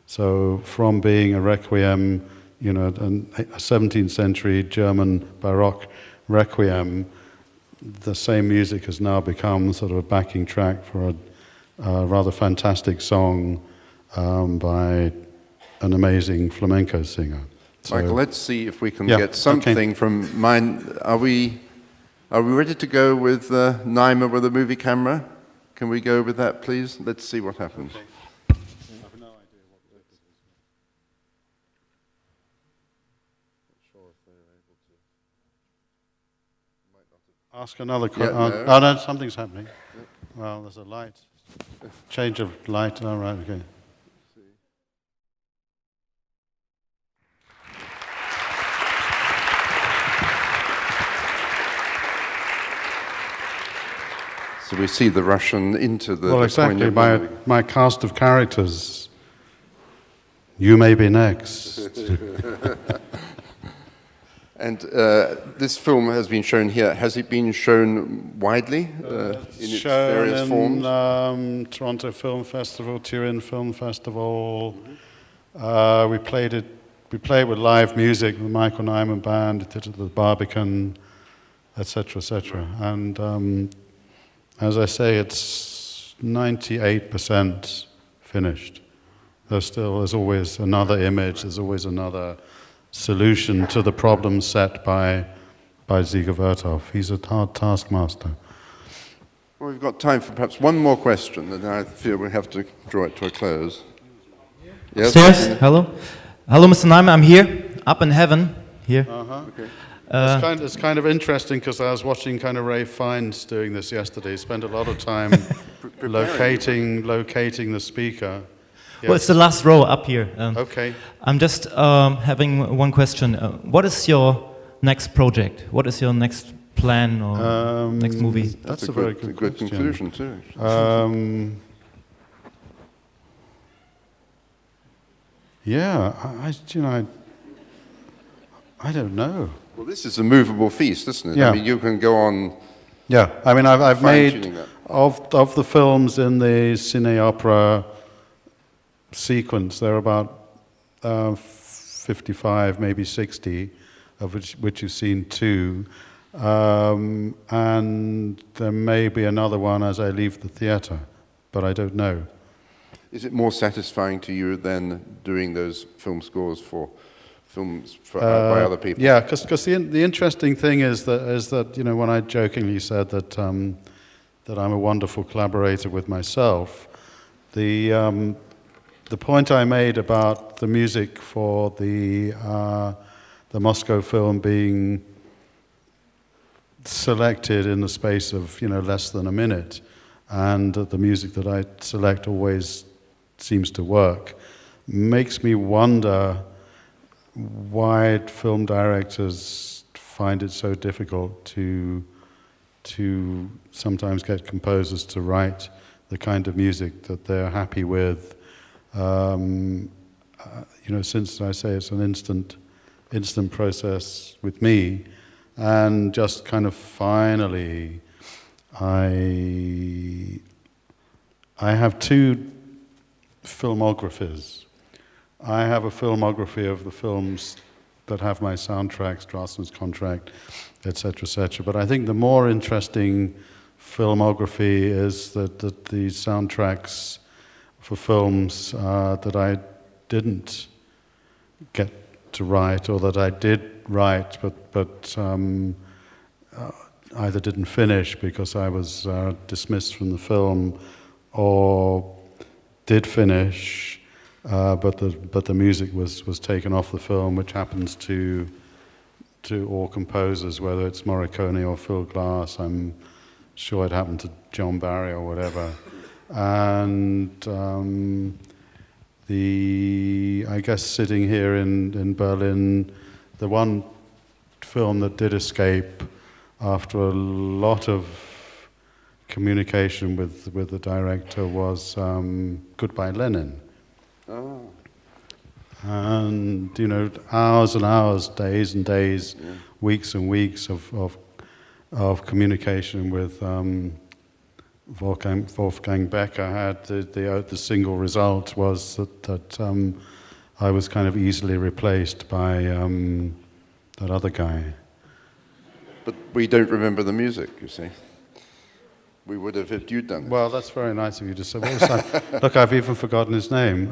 So from being a requiem, a 17th century German Baroque requiem, the same music has now become sort of a backing track for a rather fantastic song by an amazing flamenco singer. So, Michael, let's see if we can get something from mine. Are we ready to go with Nyman with a movie camera? Can we go with that, please? Let's see what happens. Okay. I have no idea what it is. Not sure if they're able to. Ask another question. No. Oh no, something's happening. Well, there's a light. Change of light. All right. Okay. So we see the Russian into the... Well, exactly. My cast of characters. You may be next. And this film has been shown here. Has it been shown widely in its various forms? Toronto Film Festival, Turin Film Festival. We played it with live music, the Michael Nyman Band, did it at the Barbican, etc., etc. And as I say, it's 98% finished. There's always another image, there's always another solution to the problem set by Ziga Vertov. He's a hard taskmaster. Well, we've got time for perhaps one more question, and I feel we have to draw it to a close. Yes? Hello. Hello, Mr. Nyman. I'm here, up in heaven, here. Okay. It's kind of interesting because I was watching kind of Ray Fiennes doing this yesterday. He spent a lot of time locating the speaker. Yes. Well, it's the last row up here. Okay. I'm just having one question. What is your next project? What is your next plan or next movie? That's a very good conclusion too. Yeah, I don't know. Well, this is a movable feast, isn't it? Yeah. I mean, you can go on. Yeah, I mean, I've made Fine-tuning that. of the films in the cine opera sequence. There are about 55, maybe 60, of which you've seen 2, and there may be another one as I leave the theatre, but I don't know. Is it more satisfying to you than doing those film scores for films by other people? Yeah, because the interesting thing is that when I jokingly said that that I'm a wonderful collaborator with myself, the point I made about the music for the Moscow film being selected in the space of less than a minute, and that the music that I select always seems to work, makes me wonder why film directors find it so difficult to sometimes get composers to write the kind of music that they're happy with. Since I say it's an instant process with me, and just kind of finally, I have two filmographies. I have a filmography of the films that have my soundtracks, Draftsman's Contract, etc., etc. But I think the more interesting filmography is that the soundtracks for films that I didn't get to write, or that I did write, but either didn't finish because I was dismissed from the film, or did finish, but the music was taken off the film, which happens to all composers, whether it's Morricone or Phil Glass. I'm sure it happened to John Barry or whatever. And I guess sitting here in Berlin, the one film that did escape after a lot of communication with the director was Goodbye Lenin. Oh. And, you know, hours and hours, days and days, weeks and weeks of communication with Wolfgang Becker. Had the single result was that I was kind of easily replaced by that other guy. But we don't remember the music, you see. We would have if you'd done it. Well, that's very nice of you to say. What was that? Look, I've even forgotten his name.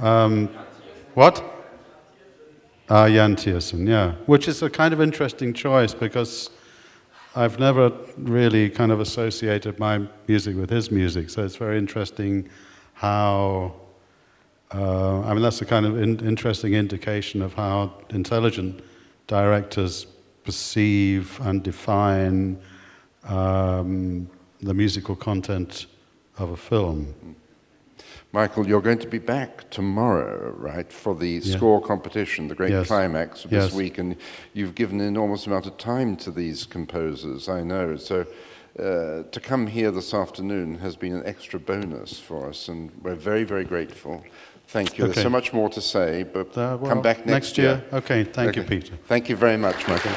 What? Jan Tiersen, yeah. Which is a kind of interesting choice because I've never really kind of associated my music with his music. So it's very interesting how, I mean, that's a kind of interesting indication of how intelligent directors perceive and define the musical content of a film. Michael, you're going to be back tomorrow, right, for the score competition, the great climax of this week, and you've given an enormous amount of time to these composers, I know. So to come here this afternoon has been an extra bonus for us, and we're very, very grateful. Thank you. Okay. There's so much more to say, but well, come back next year. Okay, thank you, Peter. Thank you very much, Michael.